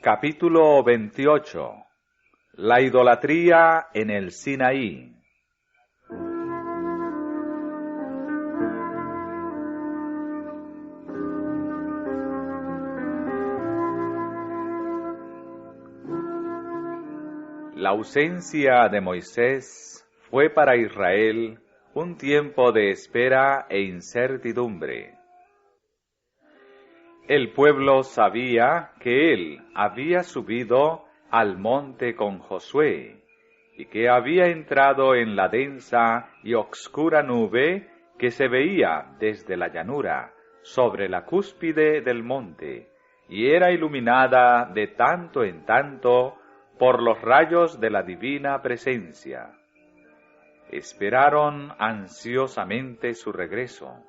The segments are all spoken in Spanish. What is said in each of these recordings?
Capítulo 28. La idolatría en el Sinaí. La ausencia de Moisés fue para Israel un tiempo de espera e incertidumbre. El pueblo sabía que él había subido al monte con Josué y que había entrado en la densa y obscura nube que se veía desde la llanura sobre la cúspide del monte y era iluminada de tanto en tanto por los rayos de la divina presencia. Esperaron ansiosamente su regreso.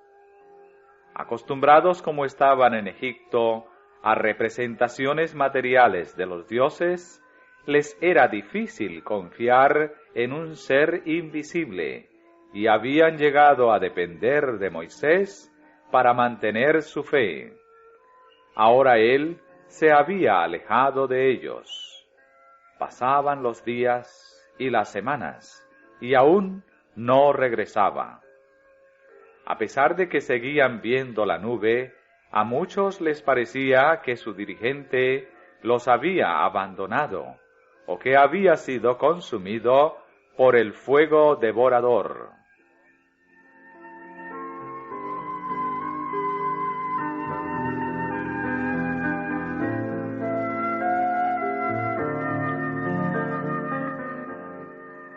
Acostumbrados como estaban en Egipto a representaciones materiales de los dioses, les era difícil confiar en un ser invisible y habían llegado a depender de Moisés para mantener su fe. Ahora él se había alejado de ellos. Pasaban los días y las semanas y aún no regresaba. A pesar de que seguían viendo la nube, a muchos les parecía que su dirigente los había abandonado o que había sido consumido por el fuego devorador.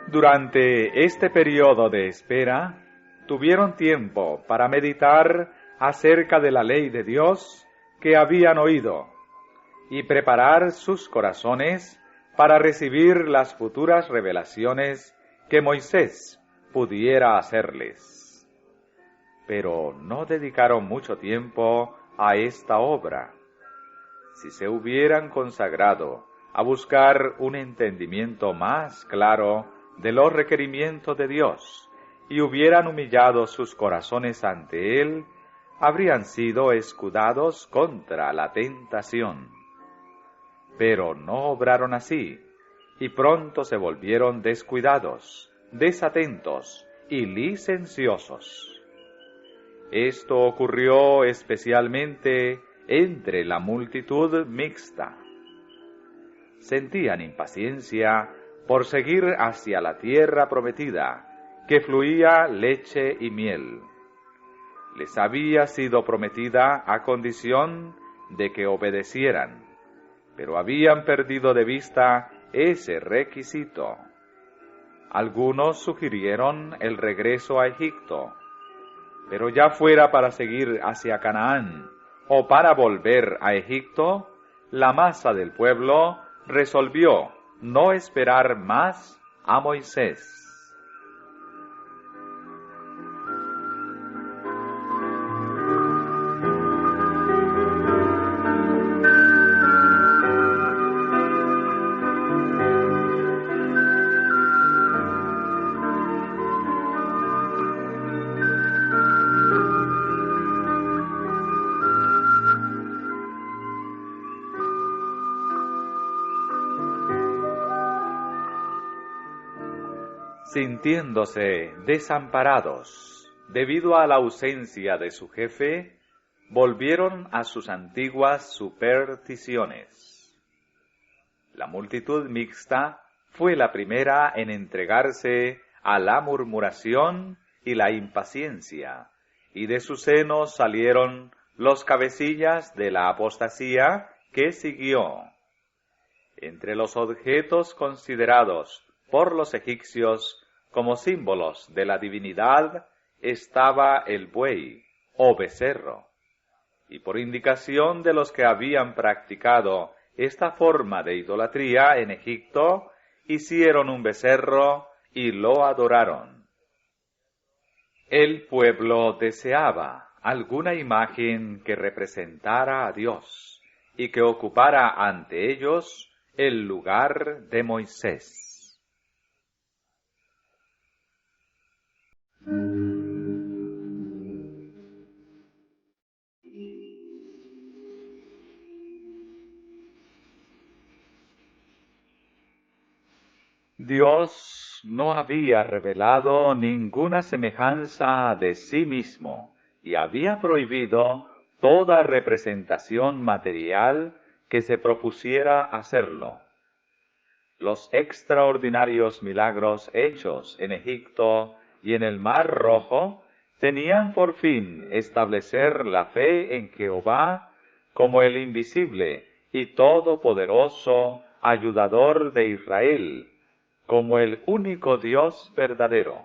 Durante este periodo de espera, tuvieron tiempo para meditar acerca de la ley de Dios que habían oído y preparar sus corazones para recibir las futuras revelaciones que Moisés pudiera hacerles. Pero no dedicaron mucho tiempo a esta obra. Si se hubieran consagrado a buscar un entendimiento más claro de los requerimientos de Dios, y hubieran humillado sus corazones ante Él, habrían sido escudados contra la tentación. Pero no obraron así, y pronto se volvieron descuidados, desatentos y licenciosos. Esto ocurrió especialmente entre la multitud mixta. Sentían impaciencia por seguir hacia la tierra prometida, que fluía leche y miel. Les había sido prometida a condición de que obedecieran, pero habían perdido de vista ese requisito. Algunos sugirieron el regreso a Egipto, pero ya fuera para seguir hacia Canaán o para volver a Egipto, la masa del pueblo resolvió no esperar más a Moisés. Sintiéndose desamparados debido a la ausencia de su jefe, volvieron a sus antiguas supersticiones. La multitud mixta fue la primera en entregarse a la murmuración y la impaciencia, y de su seno salieron los cabecillas de la apostasía que siguió. Entre los objetos considerados por los egipcios como símbolos de la divinidad estaba el buey o becerro, y por indicación de los que habían practicado esta forma de idolatría en Egipto, hicieron un becerro y lo adoraron. El pueblo deseaba alguna imagen que representara a Dios y que ocupara ante ellos el lugar de Moisés. Dios no había revelado ninguna semejanza de sí mismo y había prohibido toda representación material que se propusiera hacerlo. Los extraordinarios milagros hechos en Egipto y en el Mar Rojo tenían por fin establecer la fe en Jehová como el invisible y todopoderoso ayudador de Israel, como el único Dios verdadero.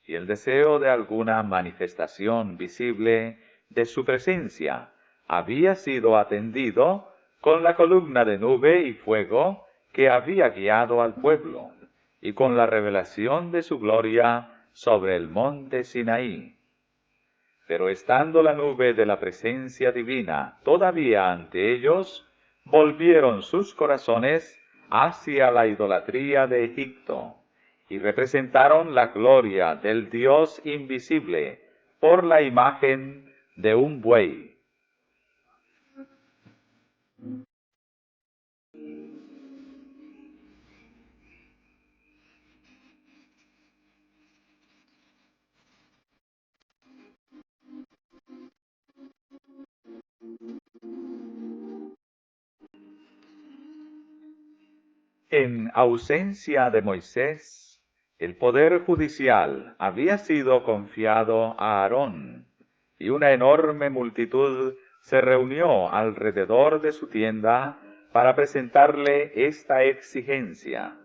Y el deseo de alguna manifestación visible de su presencia había sido atendido con la columna de nube y fuego que había guiado al pueblo, y con la revelación de su gloria sobre el monte Sinaí. Pero estando la nube de la presencia divina todavía ante ellos, volvieron sus corazones hacia la idolatría de Egipto, y representaron la gloria del Dios invisible por la imagen de un buey. En ausencia de Moisés, el poder judicial había sido confiado a Aarón, y una enorme multitud se reunió alrededor de su tienda para presentarle esta exigencia: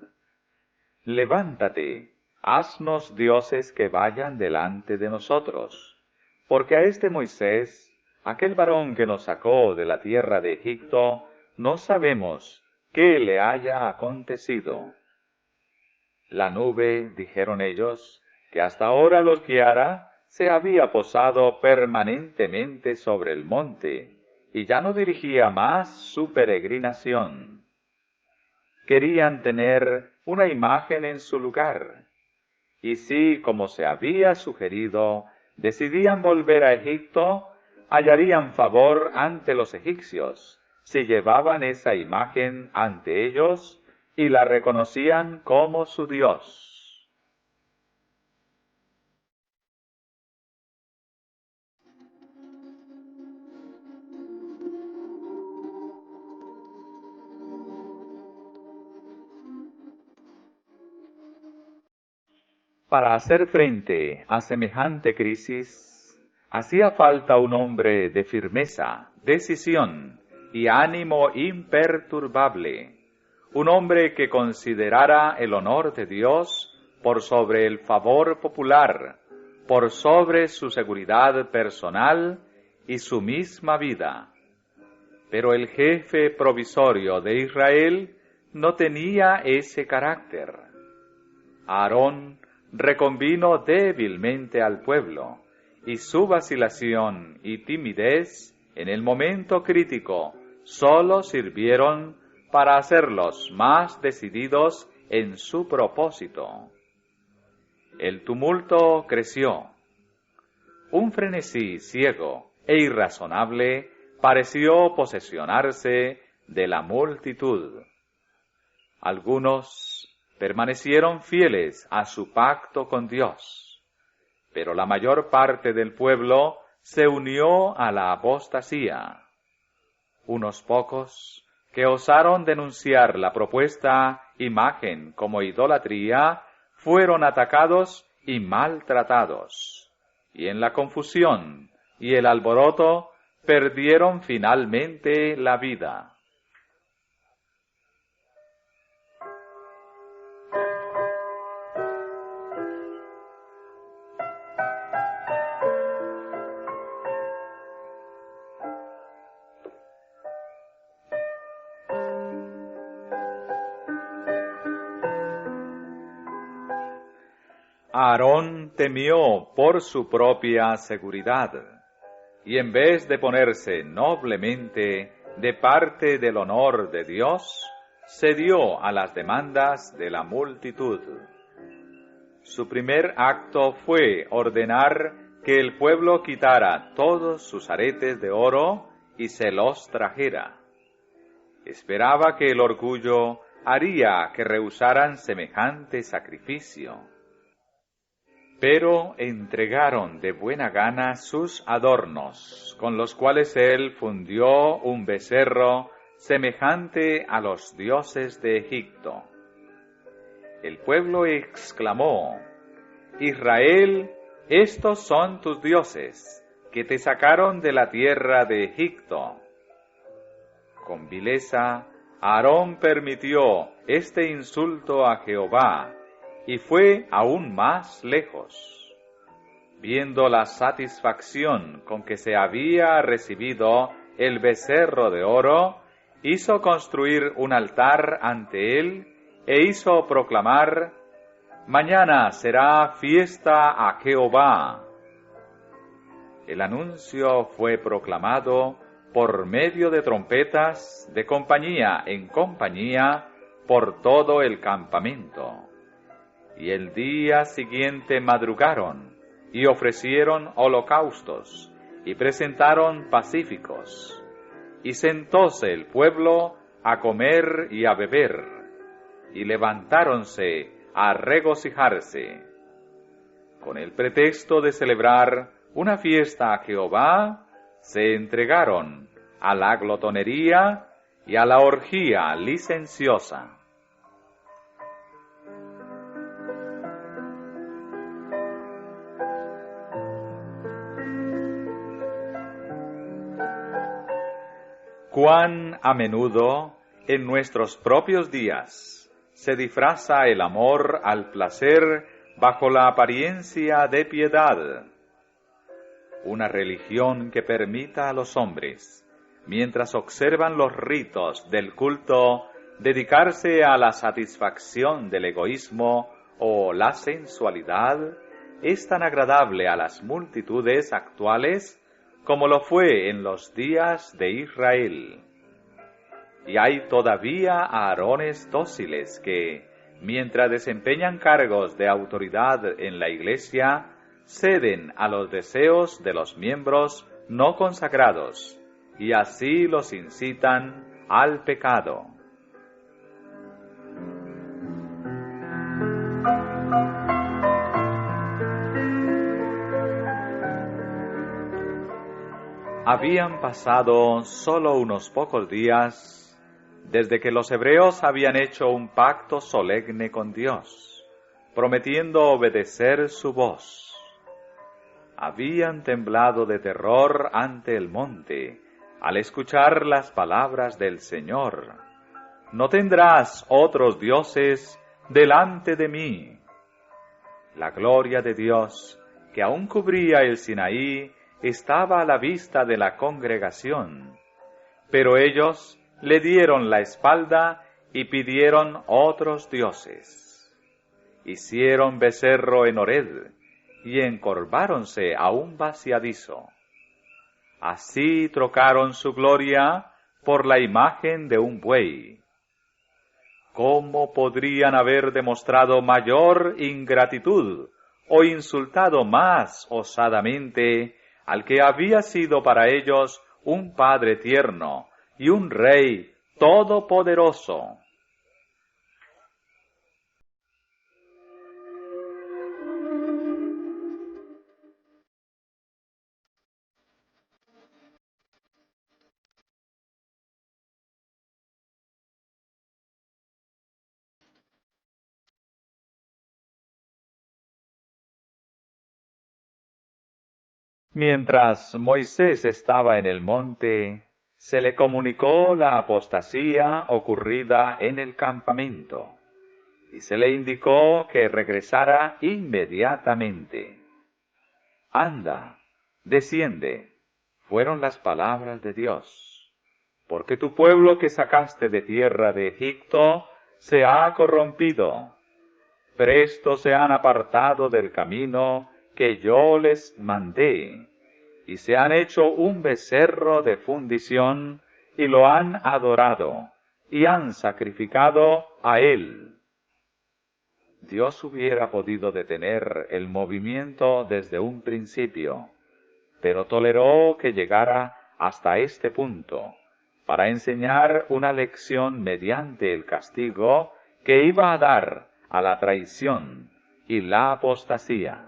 levántate, haznos dioses que vayan delante de nosotros, porque a este Moisés, aquel varón que nos sacó de la tierra de Egipto, no sabemos qué le haya acontecido. La nube, dijeron ellos, que hasta ahora los guiara, se había posado permanentemente sobre el monte, y ya no dirigía más su peregrinación. Querían tener una imagen en su lugar, y si, como se había sugerido, decidían volver a Egipto, hallarían favor ante los egipcios, si llevaban esa imagen ante ellos y la reconocían como su Dios. Para hacer frente a semejante crisis, hacía falta un hombre de firmeza, decisión y ánimo imperturbable, un hombre que considerara el honor de Dios por sobre el favor popular, por sobre su seguridad personal y su misma vida. Pero el jefe provisorio de Israel no tenía ese carácter. Aarón reconvino débilmente al pueblo, y su vacilación y timidez en el momento crítico sólo sirvieron para hacerlos más decididos en su propósito. El tumulto creció. Un frenesí ciego e irrazonable pareció posesionarse de la multitud. Algunos permanecieron fieles a su pacto con Dios, pero la mayor parte del pueblo se unió a la apostasía. Unos pocos, que osaron denunciar la propuesta imagen como idolatría, fueron atacados y maltratados, y en la confusión y el alboroto perdieron finalmente la vida. Aarón temió por su propia seguridad, y en vez de ponerse noblemente de parte del honor de Dios, cedió a las demandas de la multitud. Su primer acto fue ordenar que el pueblo quitara todos sus aretes de oro y se los trajera. Esperaba que el orgullo haría que rehusaran semejante sacrificio. Pero entregaron de buena gana sus adornos, con los cuales él fundió un becerro semejante a los dioses de Egipto. El pueblo exclamó: Israel, estos son tus dioses, que te sacaron de la tierra de Egipto. Con vileza, Aarón permitió este insulto a Jehová, y fue aún más lejos. Viendo la satisfacción con que se había recibido el becerro de oro, hizo construir un altar ante él e hizo proclamar: Mañana será fiesta a Jehová. El anuncio fue proclamado por medio de trompetas de compañía en compañía por todo el campamento. Y el día siguiente madrugaron, y ofrecieron holocaustos, y presentaron pacíficos. Y sentóse el pueblo a comer y a beber, y levantáronse a regocijarse. Con el pretexto de celebrar una fiesta a Jehová, se entregaron a la glotonería y a la orgía licenciosa. Cuán a menudo en nuestros propios días se disfraza el amor al placer bajo la apariencia de piedad. Una religión que permita a los hombres, mientras observan los ritos del culto, dedicarse a la satisfacción del egoísmo o la sensualidad, es tan agradable a las multitudes actuales como lo fue en los días de Israel. Y hay todavía Aarones dóciles que, mientras desempeñan cargos de autoridad en la Iglesia, ceden a los deseos de los miembros no consagrados, y así los incitan al pecado. Habían pasado solo unos pocos días desde que los hebreos habían hecho un pacto solemne con Dios, prometiendo obedecer su voz. Habían temblado de terror ante el monte al escuchar las palabras del Señor: No tendrás otros dioses delante de mí. La gloria de Dios, que aún cubría el Sinaí, estaba a la vista de la congregación, pero ellos le dieron la espalda y pidieron otros dioses. Hicieron becerro en Horeb y encorváronse a un vaciadizo. Así trocaron su gloria por la imagen de un buey. ¿Cómo podrían haber demostrado mayor ingratitud o insultado más osadamente al que había sido para ellos un Padre tierno y un Rey todopoderoso? Mientras Moisés estaba en el monte, se le comunicó la apostasía ocurrida en el campamento, y se le indicó que regresara inmediatamente. Anda, desciende, fueron las palabras de Dios, porque tu pueblo que sacaste de tierra de Egipto se ha corrompido. Presto se han apartado del camino que yo les mandé, y se han hecho un becerro de fundición, y lo han adorado, y han sacrificado a él. Dios hubiera podido detener el movimiento desde un principio, pero toleró que llegara hasta este punto, para enseñar una lección mediante el castigo que iba a dar a la traición y la apostasía.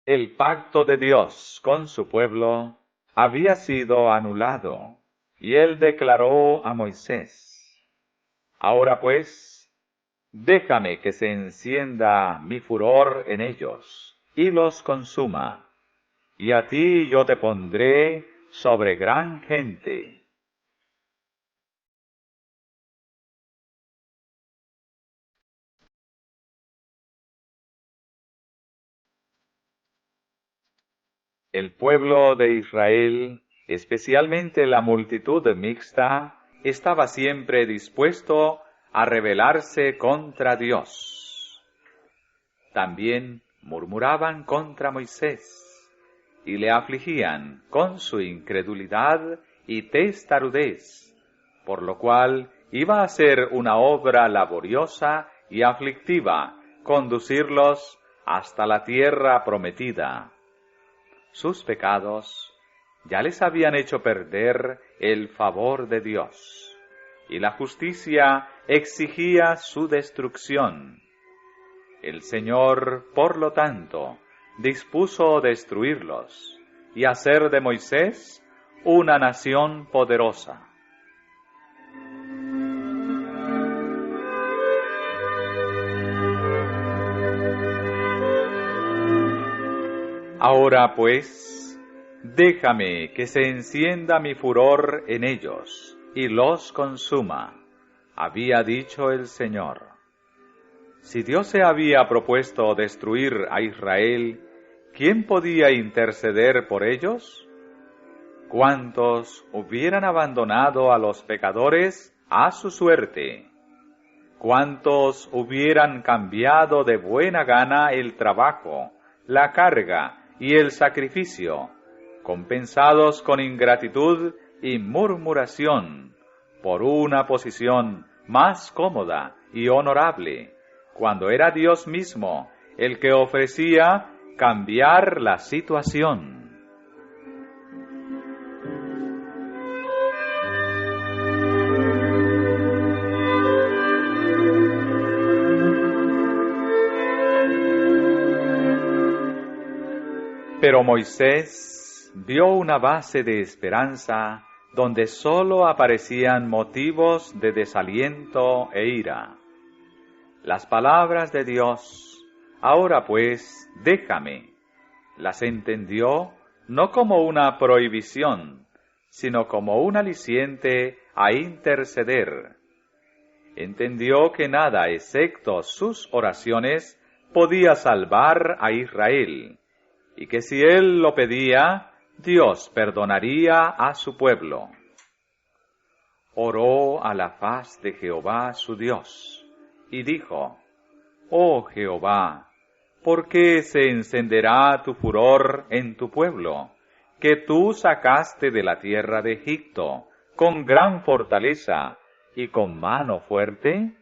El pacto de Dios con su pueblo había sido anulado, y él declaró a Moisés: Ahora pues, déjame que se encienda mi furor en ellos, y los consuma, y a ti yo te pondré sobre gran gente. El pueblo de Israel, especialmente la multitud mixta, estaba siempre dispuesto a rebelarse contra Dios. También murmuraban contra Moisés y le afligían con su incredulidad y testarudez, por lo cual iba a ser una obra laboriosa y aflictiva conducirlos hasta la tierra prometida. Sus pecados ya les habían hecho perder el favor de Dios, y la justicia exigía su destrucción. El Señor, por lo tanto, dispuso destruirlos y hacer de Moisés una nación poderosa. Ahora pues, déjame que se encienda mi furor en ellos y los consuma, había dicho el Señor. Si Dios se había propuesto destruir a Israel, ¿quién podía interceder por ellos? ¿Cuántos hubieran abandonado a los pecadores a su suerte? ¿Cuántos hubieran cambiado de buena gana el trabajo, la carga y el sacrificio, compensados con ingratitud y murmuración, por una posición más cómoda y honorable, cuando era Dios mismo el que ofrecía cambiar la situación? Pero Moisés vio una base de esperanza donde sólo aparecían motivos de desaliento e ira. Las palabras de Dios, ahora pues, déjame, las entendió no como una prohibición, sino como un aliciente a interceder. Entendió que nada excepto sus oraciones podía salvar a Israel, y que si él lo pedía, Dios perdonaría a su pueblo. Oró a la faz de Jehová su Dios, y dijo: Oh Jehová, ¿por qué se encenderá tu furor en tu pueblo, que tú sacaste de la tierra de Egipto, con gran fortaleza y con mano fuerte?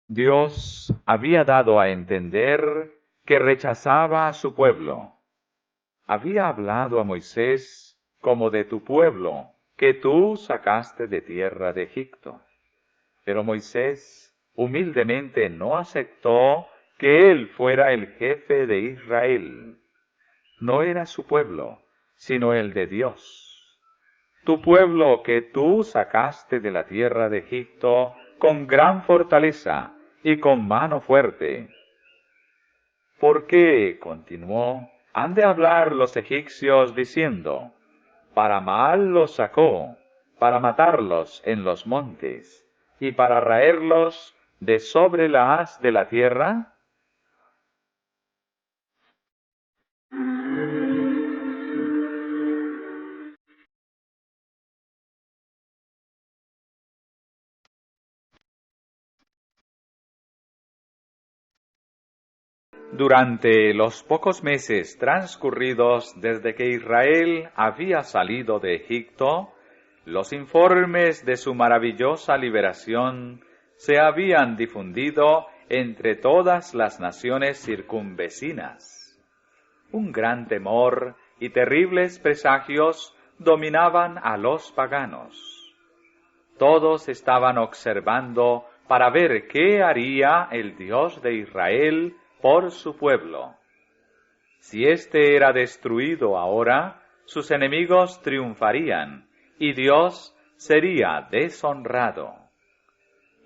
Dios había dado a entender que rechazaba a su pueblo. Había hablado a Moisés como de tu pueblo, que tú sacaste de tierra de Egipto. Pero Moisés humildemente no aceptó que él fuera el jefe de Israel. No era su pueblo, sino el de Dios. Tu pueblo que tú sacaste de la tierra de Egipto con gran fortaleza y con mano fuerte. ¿Por qué, continuó, han de hablar los egipcios diciendo: para mal los sacó, para matarlos en los montes, y para raerlos de sobre la haz de la tierra? Durante los pocos meses transcurridos desde que Israel había salido de Egipto, los informes de su maravillosa liberación se habían difundido entre todas las naciones circunvecinas. Un gran temor y terribles presagios dominaban a los paganos. Todos estaban observando para ver qué haría el Dios de Israel por su pueblo. Si éste era destruido ahora, sus enemigos triunfarían y Dios sería deshonrado.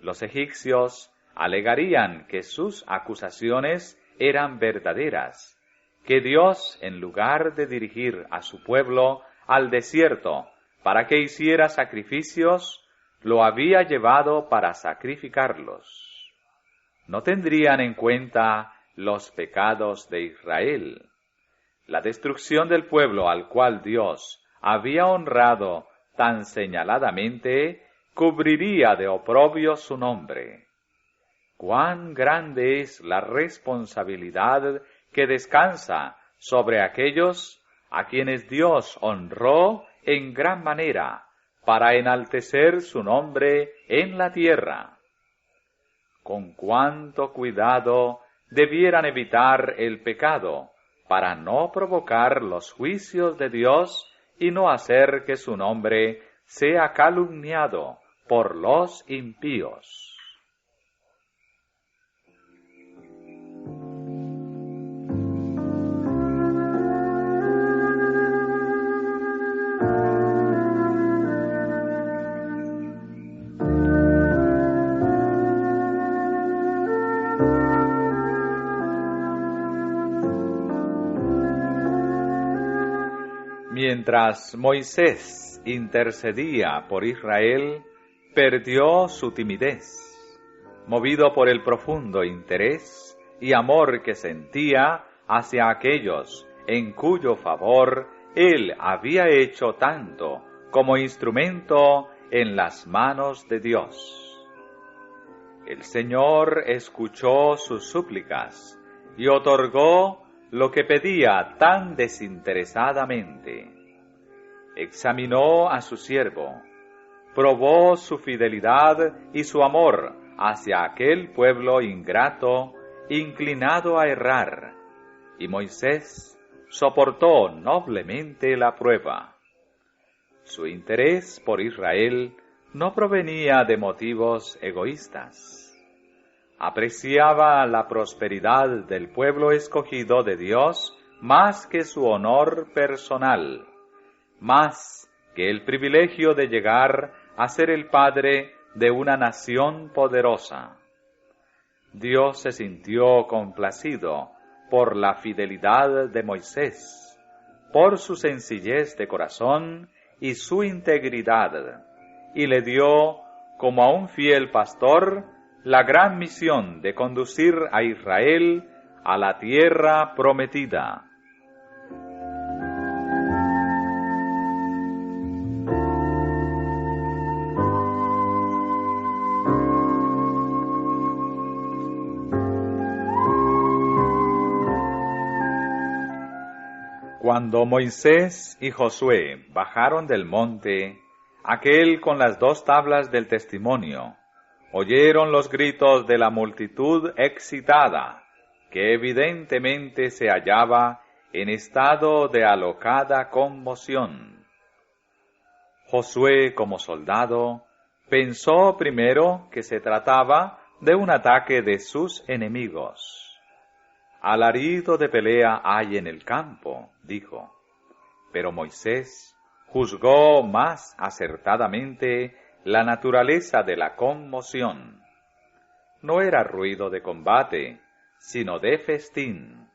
Los egipcios alegarían que sus acusaciones eran verdaderas, que Dios, en lugar de dirigir a su pueblo al desierto para que hiciera sacrificios, lo había llevado para sacrificarlos. No tendrían en cuenta los pecados de Israel. La destrucción del pueblo al cual Dios había honrado tan señaladamente cubriría de oprobio su nombre. Cuán grande es la responsabilidad que descansa sobre aquellos a quienes Dios honró en gran manera para enaltecer su nombre en la tierra. Con cuánto cuidado debieran evitar el pecado para no provocar los juicios de Dios y no hacer que su nombre sea calumniado por los impíos. Mientras Moisés intercedía por Israel, perdió su timidez. Movido por el profundo interés y amor que sentía hacia aquellos en cuyo favor él había hecho tanto como instrumento en las manos de Dios. El Señor escuchó sus súplicas y otorgó lo que pedía tan desinteresadamente. Examinó a su siervo, probó su fidelidad y su amor hacia aquel pueblo ingrato, inclinado a errar, y Moisés soportó noblemente la prueba. Su interés por Israel no provenía de motivos egoístas. Apreciaba la prosperidad del pueblo escogido de Dios más que su honor personal, más que el privilegio de llegar a ser el padre de una nación poderosa. Dios se sintió complacido por la fidelidad de Moisés, por su sencillez de corazón y su integridad, y le dio, como a un fiel pastor, la gran misión de conducir a Israel a la tierra prometida. Cuando Moisés y Josué bajaron del monte, aquel con las 2 tablas del testimonio, oyeron los gritos de la multitud excitada, que evidentemente se hallaba en estado de alocada conmoción. Josué, como soldado, pensó primero que se trataba de un ataque de sus enemigos. Alarido de pelea hay en el campo, dijo. Pero Moisés juzgó más acertadamente la naturaleza de la conmoción. No era ruido de combate, sino de festín.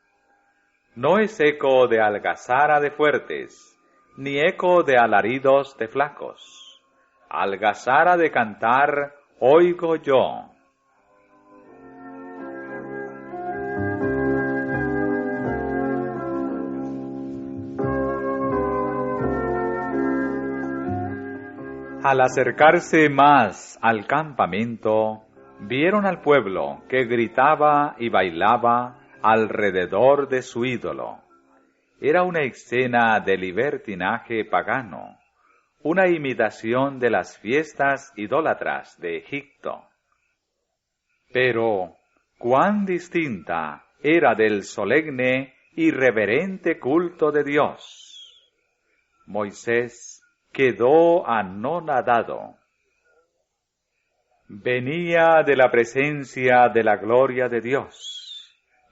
No es eco de algazara de fuertes, ni eco de alaridos de flacos. Algazara de cantar oigo yo. Al acercarse más al campamento, vieron al pueblo que gritaba y bailaba alrededor de su ídolo. Era una escena de libertinaje pagano, una imitación de las fiestas idólatras de Egipto. Pero, cuán distinta era del solemne y reverente culto de Dios. Moisés quedó anonadado. Venía de la presencia de la gloria de Dios,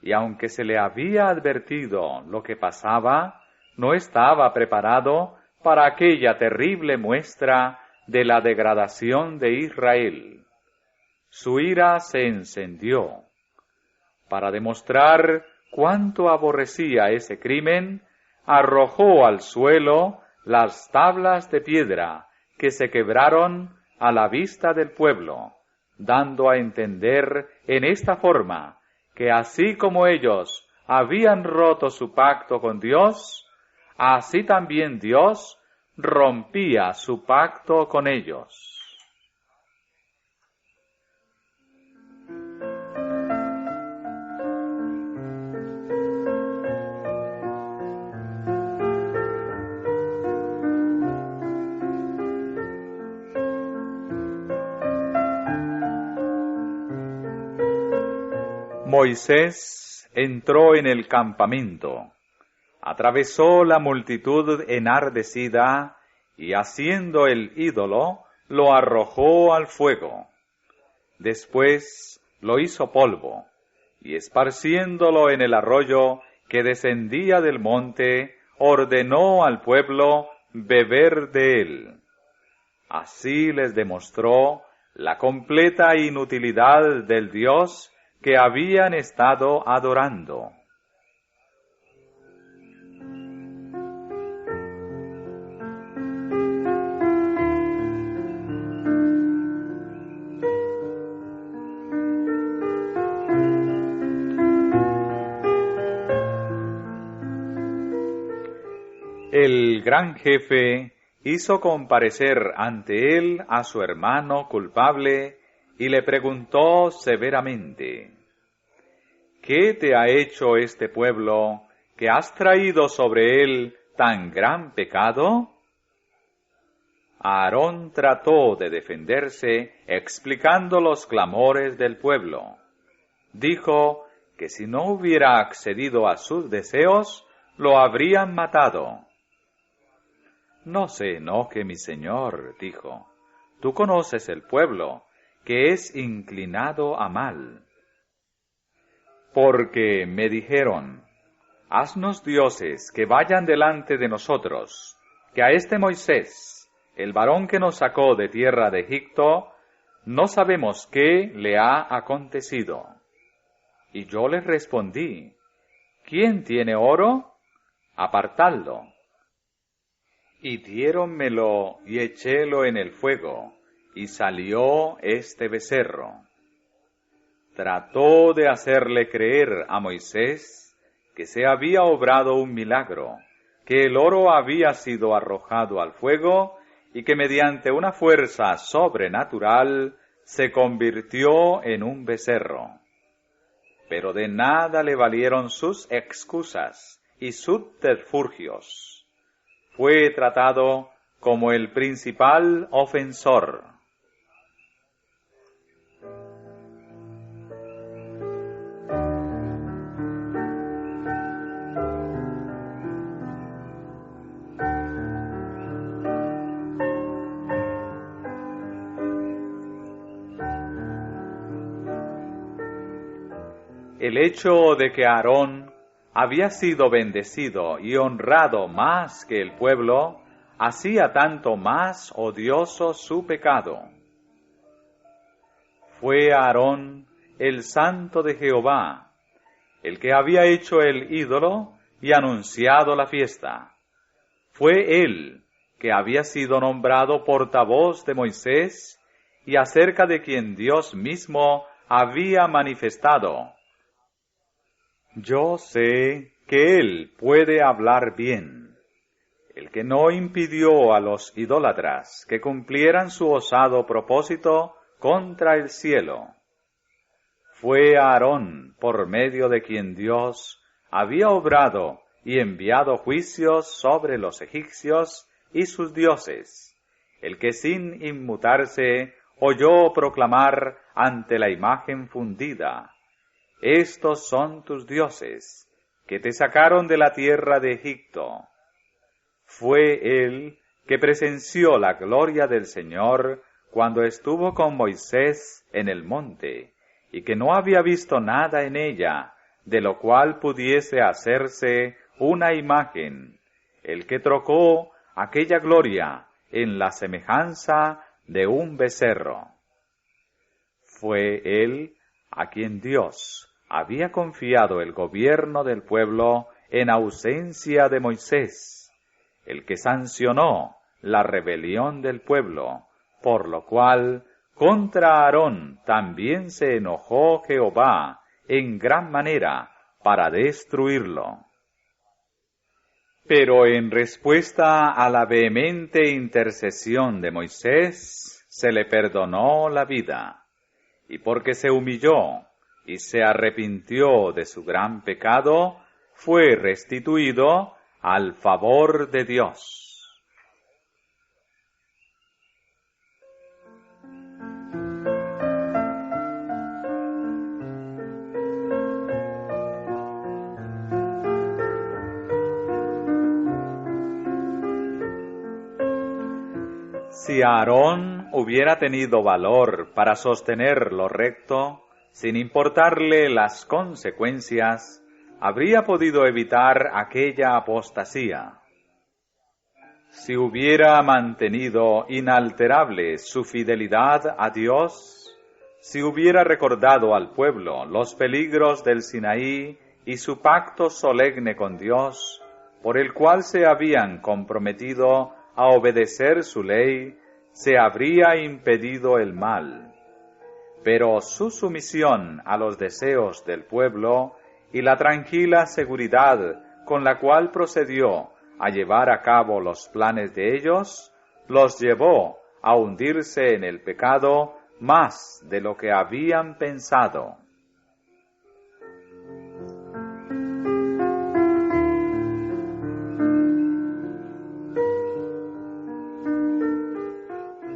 y aunque se le había advertido lo que pasaba, no estaba preparado para aquella terrible muestra de la degradación de Israel. Su ira se encendió. Para demostrar cuánto aborrecía ese crimen, arrojó al suelo las tablas de piedra que se quebraron a la vista del pueblo, dando a entender en esta forma que así como ellos habían roto su pacto con Dios, así también Dios rompía su pacto con ellos. Moisés entró en el campamento, atravesó la multitud enardecida y haciendo el ídolo, lo arrojó al fuego. Después lo hizo polvo y esparciéndolo en el arroyo que descendía del monte, ordenó al pueblo beber de él. Así les demostró la completa inutilidad del Dios que habían estado adorando. El gran jefe hizo comparecer ante él a su hermano culpable y le preguntó severamente: ¿qué te ha hecho este pueblo que has traído sobre él tan gran pecado? Aarón trató de defenderse explicando los clamores del pueblo. Dijo que si no hubiera accedido a sus deseos, lo habrían matado. No se enoje, mi señor, dijo. Tú conoces el pueblo, que es inclinado a mal. Porque me dijeron: haznos dioses que vayan delante de nosotros, que a este Moisés, el varón que nos sacó de tierra de Egipto, no sabemos qué le ha acontecido. Y yo les respondí: ¿quién tiene oro? Apartadlo. Y diéronmelo y echélo en el fuego, y salió este becerro. Trató de hacerle creer a Moisés que se había obrado un milagro, que el oro había sido arrojado al fuego y que mediante una fuerza sobrenatural se convirtió en un becerro. Pero de nada le valieron sus excusas y subterfugios. Fue tratado como el principal ofensor. El hecho de que Aarón había sido bendecido y honrado más que el pueblo, hacía tanto más odioso su pecado. Fue Aarón el santo de Jehová, el que había hecho el ídolo y anunciado la fiesta. Fue él que había sido nombrado portavoz de Moisés y acerca de quien Dios mismo había manifestado: yo sé que él puede hablar bien, el que no impidió a los idólatras que cumplieran su osado propósito contra el cielo. fue Aarón, por medio de quien Dios había obrado y enviado juicios sobre los egipcios y sus dioses, el que sin inmutarse oyó proclamar ante la imagen fundida: estos son tus dioses, que te sacaron de la tierra de Egipto. Fue él que presenció la gloria del Señor cuando estuvo con Moisés en el monte, y que no había visto nada en ella, de lo cual pudiese hacerse una imagen, el que trocó aquella gloria en la semejanza de un becerro. Fue él a quien Dios había confiado el gobierno del pueblo en ausencia de Moisés, el que sancionó la rebelión del pueblo, por lo cual contra Aarón también se enojó Jehová en gran manera para destruirlo. Pero en respuesta a la vehemente intercesión de Moisés, se le perdonó la vida, y porque se humilló y se arrepintió de su gran pecado, fue restituido al favor de Dios. Si Aarón hubiera tenido valor para sostener lo recto, sin importarle las consecuencias, habría podido evitar aquella apostasía. Si hubiera mantenido inalterable su fidelidad a Dios, si hubiera recordado al pueblo los peligros del Sinaí y su pacto solemne con Dios, por el cual se habían comprometido a obedecer su ley, se habría impedido el mal. Pero su sumisión a los deseos del pueblo y la tranquila seguridad con la cual procedió a llevar a cabo los planes de ellos, los llevó a hundirse en el pecado más de lo que habían pensado.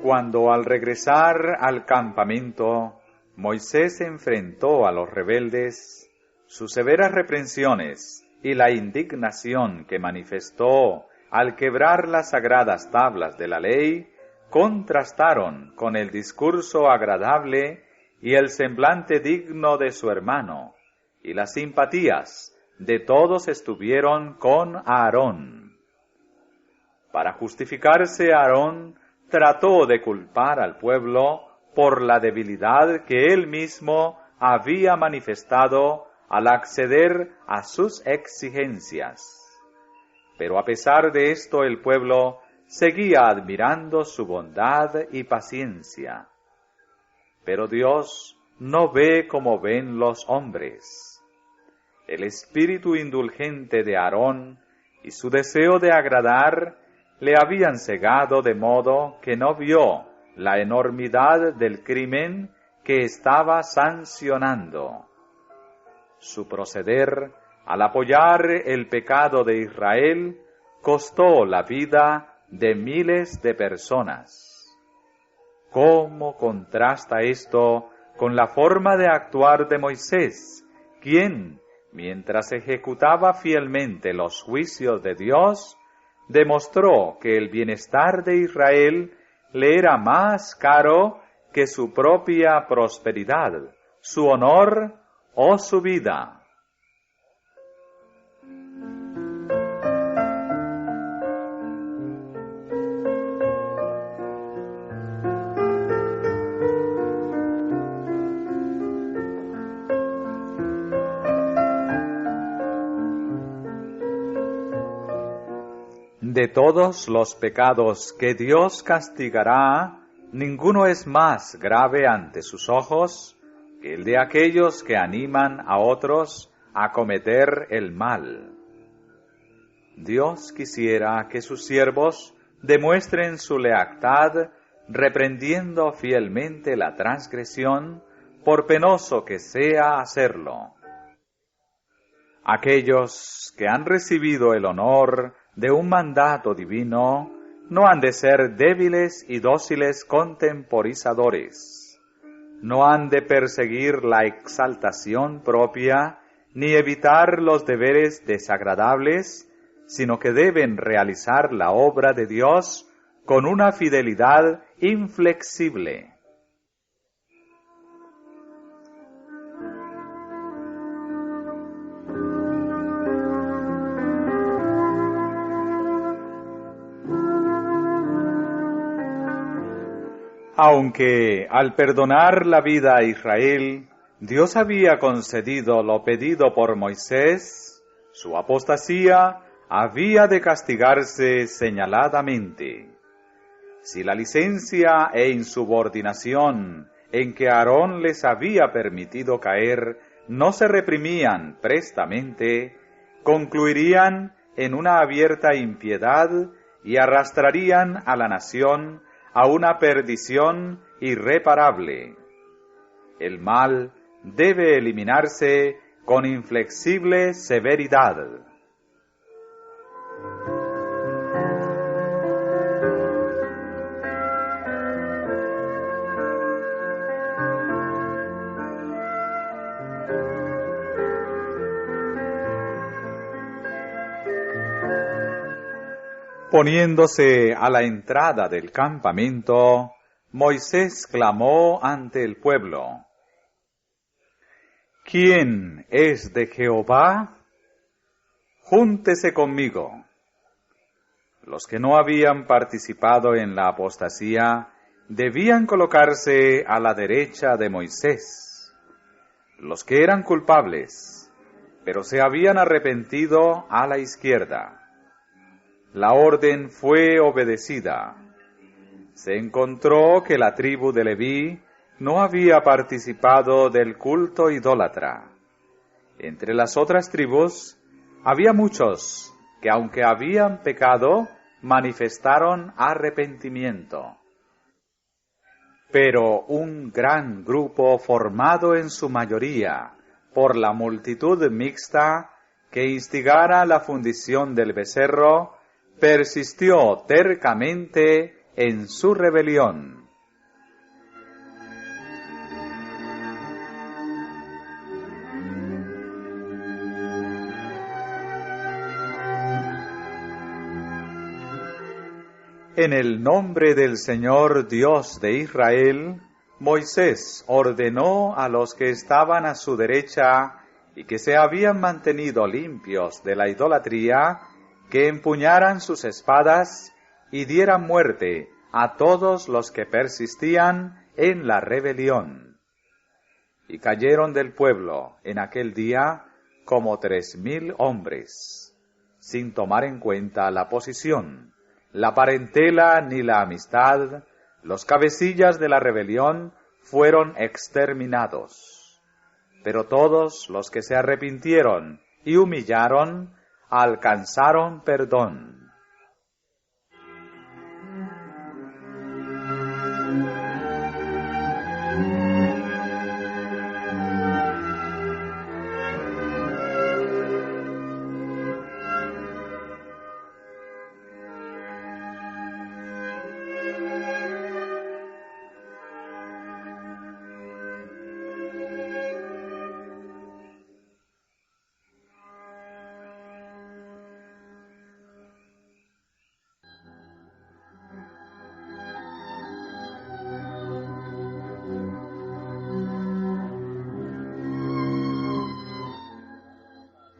Cuando al regresar al campamento, Moisés enfrentó a los rebeldes, sus severas reprensiones y la indignación que manifestó al quebrar las sagradas tablas de la ley, contrastaron con el discurso agradable y el semblante digno de su hermano, y las simpatías de todos estuvieron con Aarón. Para justificarse, Aarón trató de culpar al pueblo por la debilidad que él mismo había manifestado al acceder a sus exigencias. Pero a pesar de esto, el pueblo seguía admirando su bondad y paciencia. Pero Dios no ve como ven los hombres. El espíritu indulgente de Aarón y su deseo de agradar le habían cegado de modo que no vio la enormidad del crimen que estaba sancionando. Su proceder, al apoyar el pecado de Israel, costó la vida de miles de personas. ¿Cómo contrasta esto con la forma de actuar de Moisés, quien, mientras ejecutaba fielmente los juicios de Dios, demostró que el bienestar de Israel le era más caro que su propia prosperidad, su honor o su vida? De todos los pecados que Dios castigará, ninguno es más grave ante sus ojos que el de aquellos que animan a otros a cometer el mal. Dios quisiera que sus siervos demuestren su lealtad reprendiendo fielmente la transgresión, por penoso que sea hacerlo. Aquellos que han recibido el honor de un mandato divino no han de ser débiles y dóciles contemporizadores. No han de perseguir la exaltación propia ni evitar los deberes desagradables, sino que deben realizar la obra de Dios con una fidelidad inflexible. Aunque al perdonar la vida a Israel, Dios había concedido lo pedido por Moisés, su apostasía había de castigarse señaladamente. Si la licencia e insubordinación en que Aarón les había permitido caer no se reprimían prestamente, concluirían en una abierta impiedad y arrastrarían a la nación a una perdición irreparable. El mal debe eliminarse con inflexible severidad. Poniéndose a la entrada del campamento, Moisés clamó ante el pueblo: ¿Quién es de Jehová? Júntese conmigo. Los que no habían participado en la apostasía debían colocarse a la derecha de Moisés. Los que eran culpables, pero se habían arrepentido, a la izquierda. La orden fue obedecida. Se encontró que la tribu de Leví no había participado del culto idólatra. Entre las otras tribus había muchos que, aunque habían pecado, manifestaron arrepentimiento. Pero un gran grupo, formado en su mayoría por la multitud mixta que instigara la fundición del becerro, persistió tercamente en su rebelión. En el nombre del Señor Dios de Israel, Moisés ordenó a los que estaban a su derecha y que se habían mantenido limpios de la idolatría, que empuñaran sus espadas y dieran muerte a todos los que persistían en la rebelión. Y cayeron del pueblo en aquel día como 3,000 hombres, sin tomar en cuenta la posición, la parentela ni la amistad. Los cabecillas de la rebelión fueron exterminados. Pero todos los que se arrepintieron y humillaron alcanzaron perdón.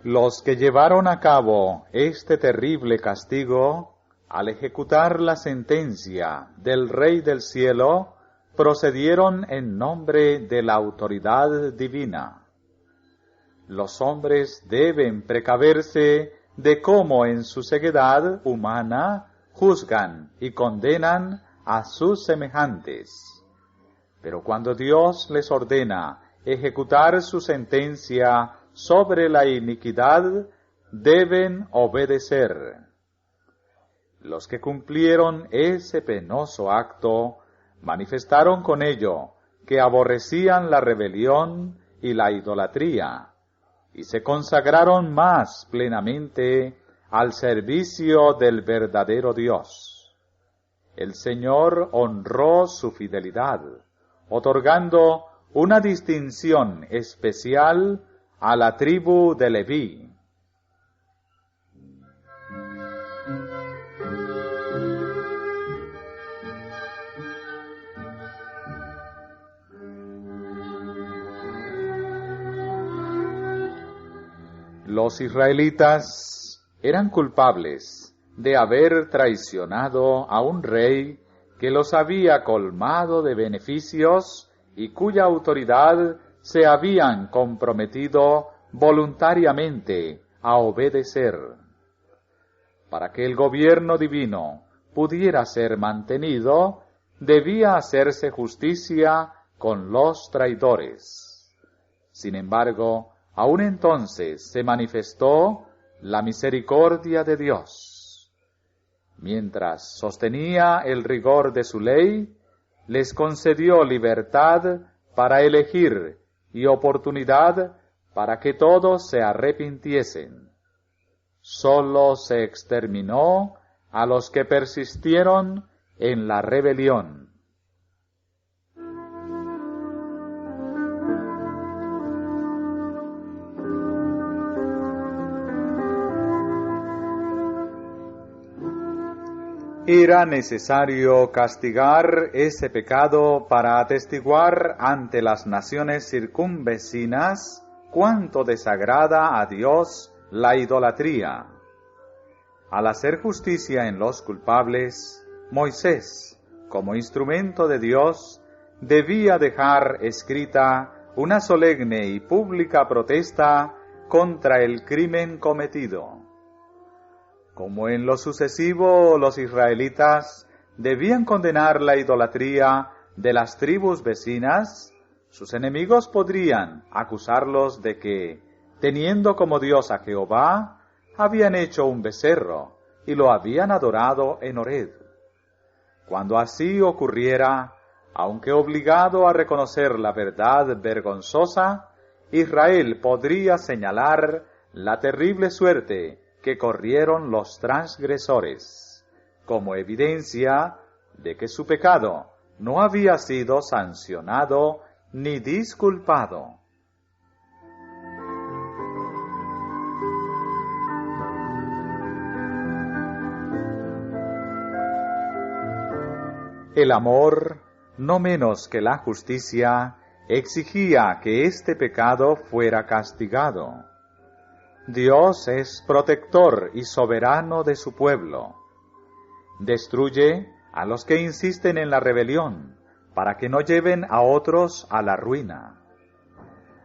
Los que llevaron a cabo este terrible castigo, al ejecutar la sentencia del Rey del Cielo, procedieron en nombre de la autoridad divina. Los hombres deben precaverse de cómo en su ceguedad humana juzgan y condenan a sus semejantes. Pero cuando Dios les ordena ejecutar su sentencia sobre la iniquidad, deben obedecer. Los que cumplieron ese penoso acto manifestaron con ello que aborrecían la rebelión y la idolatría, y se consagraron más plenamente al servicio del verdadero Dios. El Señor honró su fidelidad, otorgando una distinción especial a la tribu de Leví. Los israelitas eran culpables de haber traicionado a un rey que los había colmado de beneficios y cuya autoridad se habían comprometido voluntariamente a obedecer. Para que el gobierno divino pudiera ser mantenido, debía hacerse justicia con los traidores. Sin embargo, aún entonces se manifestó la misericordia de Dios. Mientras sostenía el rigor de su ley, les concedió libertad para elegir y oportunidad para que todos se arrepintiesen. Solo se exterminó a los que persistieron en la rebelión. Era necesario castigar ese pecado para atestiguar ante las naciones circunvecinas cuánto desagrada a Dios la idolatría. Al hacer justicia en los culpables, Moisés, como instrumento de Dios, debía dejar escrita una solemne y pública protesta contra el crimen cometido. Como en lo sucesivo los israelitas debían condenar la idolatría de las tribus vecinas, sus enemigos podrían acusarlos de que, teniendo como Dios a Jehová, habían hecho un becerro y lo habían adorado en Horeb. Cuando así ocurriera, aunque obligado a reconocer la verdad vergonzosa, Israel podría señalar la terrible suerte que corrieron los transgresores, como evidencia de que su pecado no había sido sancionado ni disculpado. El amor, no menos que la justicia, exigía que este pecado fuera castigado. Dios es protector y soberano de su pueblo. Destruye a los que insisten en la rebelión, para que no lleven a otros a la ruina.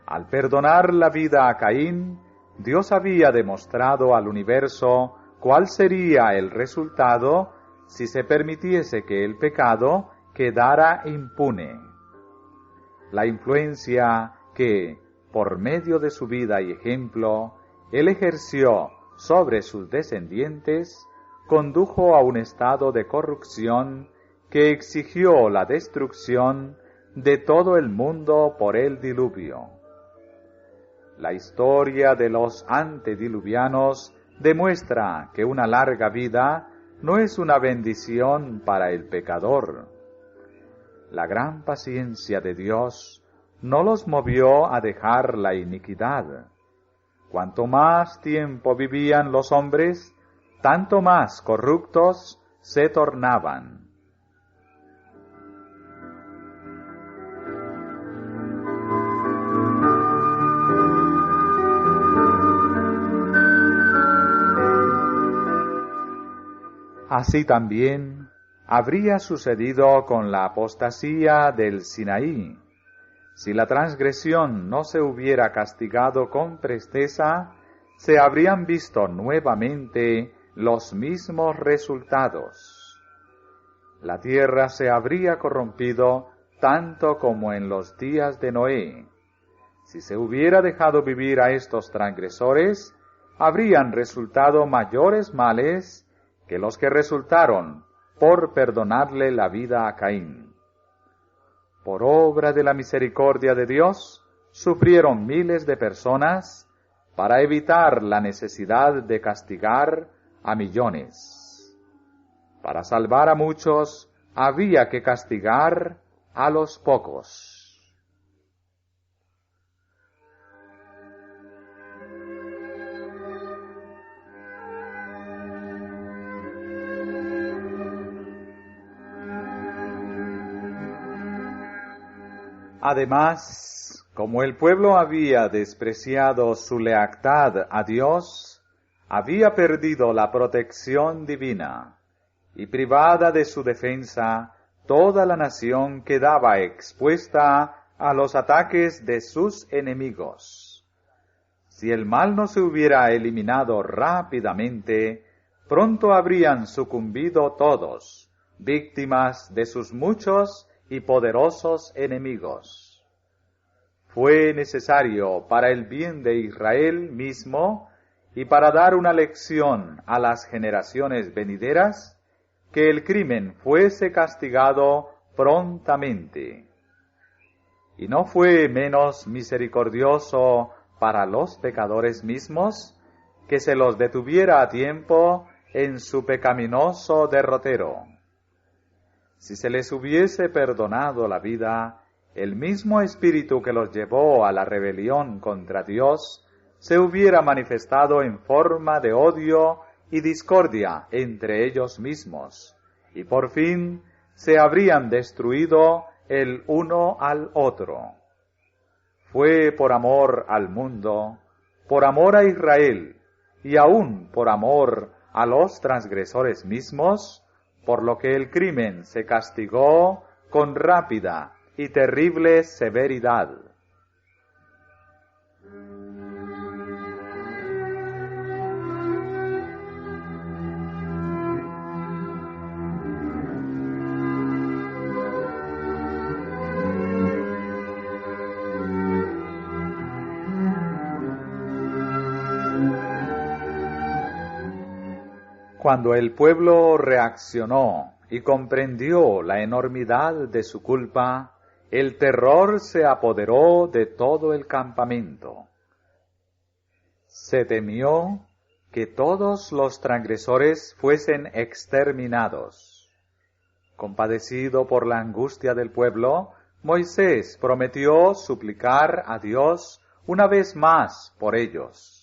Al perdonar la vida a Caín, Dios había demostrado al universo cuál sería el resultado si se permitiese que el pecado quedara impune. La influencia que, por medio de su vida y ejemplo, Él ejerció sobre sus descendientes, condujo a un estado de corrupción que exigió la destrucción de todo el mundo por el diluvio. La historia de los antediluvianos demuestra que una larga vida no es una bendición para el pecador. La gran paciencia de Dios no los movió a dejar la iniquidad. Cuanto más tiempo vivían los hombres, tanto más corruptos se tornaban. Así también habría sucedido con la apostasía del Sinaí. Si la transgresión no se hubiera castigado con presteza, se habrían visto nuevamente los mismos resultados. La tierra se habría corrompido tanto como en los días de Noé. Si se hubiera dejado vivir a estos transgresores, habrían resultado mayores males que los que resultaron por perdonarle la vida a Caín. por obra de la misericordia de Dios, sufrieron miles de personas para evitar la necesidad de castigar a millones. Para salvar a muchos, había que castigar a los pocos. Además, como el pueblo había despreciado su lealtad a Dios, había perdido la protección divina, y privada de su defensa, toda la nación quedaba expuesta a los ataques de sus enemigos. Si el mal no se hubiera eliminado rápidamente, pronto habrían sucumbido todos, víctimas de sus muchos y poderosos enemigos. Fue necesario para el bien de Israel mismo y para dar una lección a las generaciones venideras, que el crimen fuese castigado prontamente. Y no fue menos misericordioso para los pecadores mismos que se los detuviera a tiempo en su pecaminoso derrotero. Si se les hubiese perdonado la vida, el mismo espíritu que los llevó a la rebelión contra Dios se hubiera manifestado en forma de odio y discordia entre ellos mismos, y por fin se habrían destruido el uno al otro. Fue por amor al mundo, por amor a Israel, y aún por amor a los transgresores mismos, por lo que el crimen se castigó con rápida y terrible severidad. Cuando el pueblo reaccionó y comprendió la enormidad de su culpa, el terror se apoderó de todo el campamento. Se temió que todos los transgresores fuesen exterminados. Compadecido por la angustia del pueblo, Moisés prometió suplicar a Dios una vez más por ellos.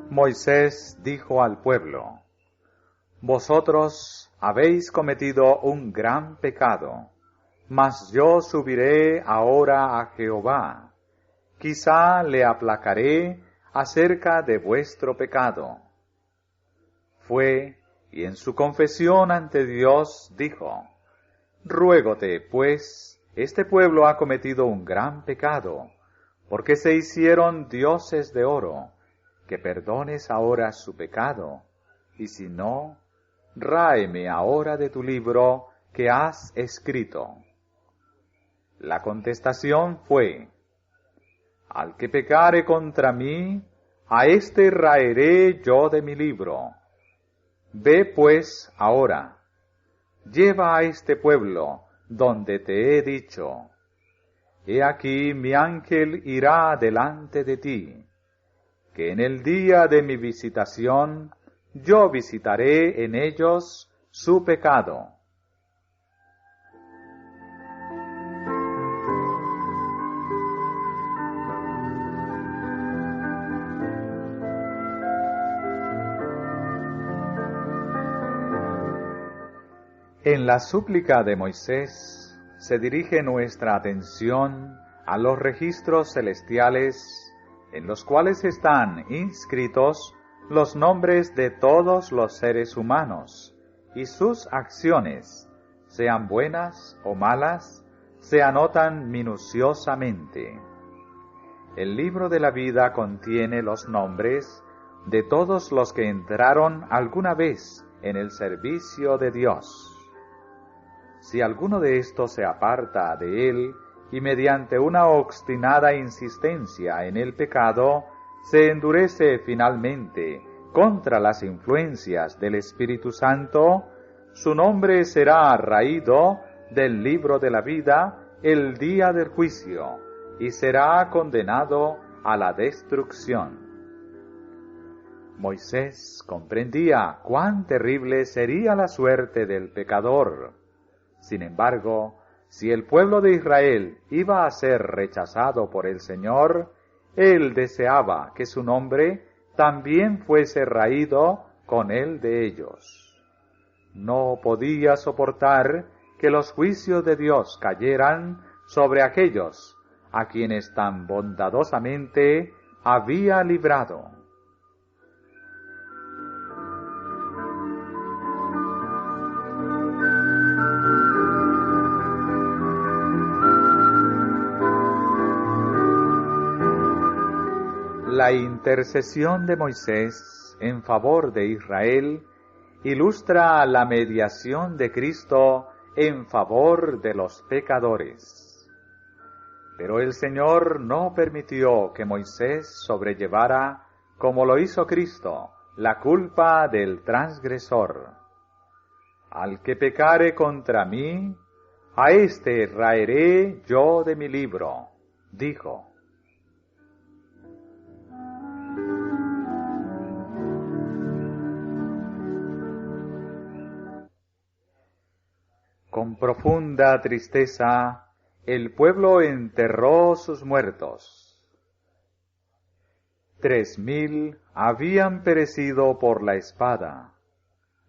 Moisés dijo al pueblo: Vosotros habéis cometido un gran pecado, mas yo subiré ahora a Jehová. Quizá le aplacaré acerca de vuestro pecado. Fue, y en su confesión ante Dios dijo: Ruégote, pues, este pueblo ha cometido un gran pecado, porque se hicieron dioses de oro, que perdones ahora su pecado, y si no, ráeme ahora de tu libro que has escrito. La contestación fue: Al que pecare contra mí, a éste raeré yo de mi libro. Ve pues ahora, lleva a este pueblo donde te he dicho: He aquí mi ángel irá delante de ti, que en el día de mi visitación yo visitaré en ellos su pecado. En la súplica de Moisés se dirige nuestra atención a los registros celestiales en los cuales están inscritos los nombres de todos los seres humanos, y sus acciones, sean buenas o malas, se anotan minuciosamente. El libro de la vida contiene los nombres de todos los que entraron alguna vez en el servicio de Dios. Si alguno de estos se aparta de él y mediante una obstinada insistencia en el pecado, se endurece finalmente contra las influencias del Espíritu Santo, su nombre será raído del libro de la vida el día del juicio, y será condenado a la destrucción. Moisés comprendía cuán terrible sería la suerte del pecador. Sin embargo, si el pueblo de Israel iba a ser rechazado por el Señor, él deseaba que su nombre también fuese raído con el de ellos. No podía soportar que los juicios de Dios cayeran sobre aquellos a quienes tan bondadosamente había librado. La intercesión de Moisés en favor de Israel ilustra la mediación de Cristo en favor de los pecadores. Pero el Señor no permitió que Moisés sobrellevara, como lo hizo Cristo, la culpa del transgresor. Al que pecare contra mí, a éste raeré yo de mi libro, dijo. Con profunda tristeza, el pueblo enterró sus muertos. 3,000 habían perecido por la espada.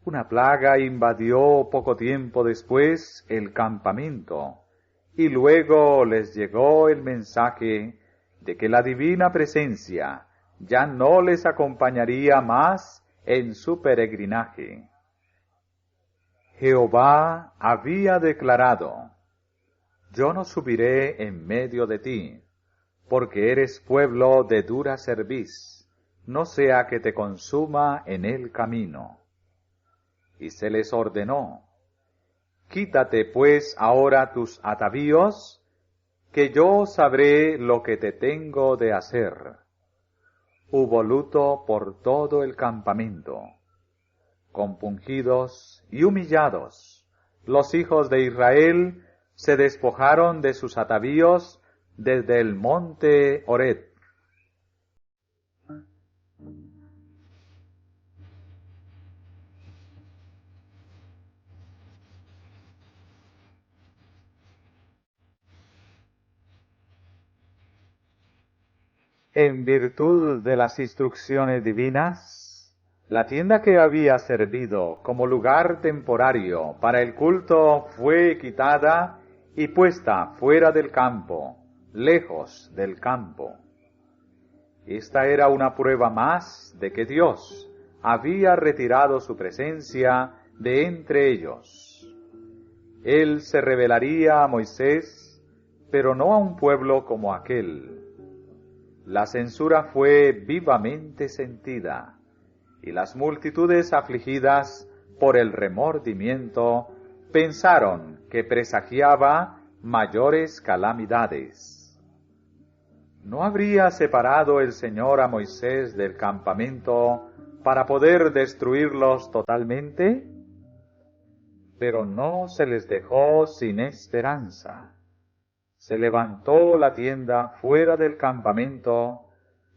Una plaga invadió poco tiempo después el campamento, y luego les llegó el mensaje de que la divina presencia ya no les acompañaría más en su peregrinaje. Jehová había declarado: yo no subiré en medio de ti, porque eres pueblo de dura cerviz, no sea que te consuma en el camino. Y se les ordenó: quítate pues ahora tus atavíos, que yo sabré lo que te tengo de hacer. Hubo luto por todo el campamento. Compungidos y humillados, los hijos de Israel se despojaron de sus atavíos desde el monte Horeb. En virtud de las instrucciones divinas, la tienda que había servido como lugar temporario para el culto fue quitada y puesta fuera del campo, lejos del campo. Esta era una prueba más de que Dios había retirado su presencia de entre ellos. Él se revelaría a Moisés, pero no a un pueblo como aquel. La censura fue vivamente sentida, y las multitudes afligidas por el remordimiento pensaron que presagiaba mayores calamidades. ¿No habría separado el Señor a Moisés del campamento para poder destruirlos totalmente? Pero no se les dejó sin esperanza. Se levantó la tienda fuera del campamento,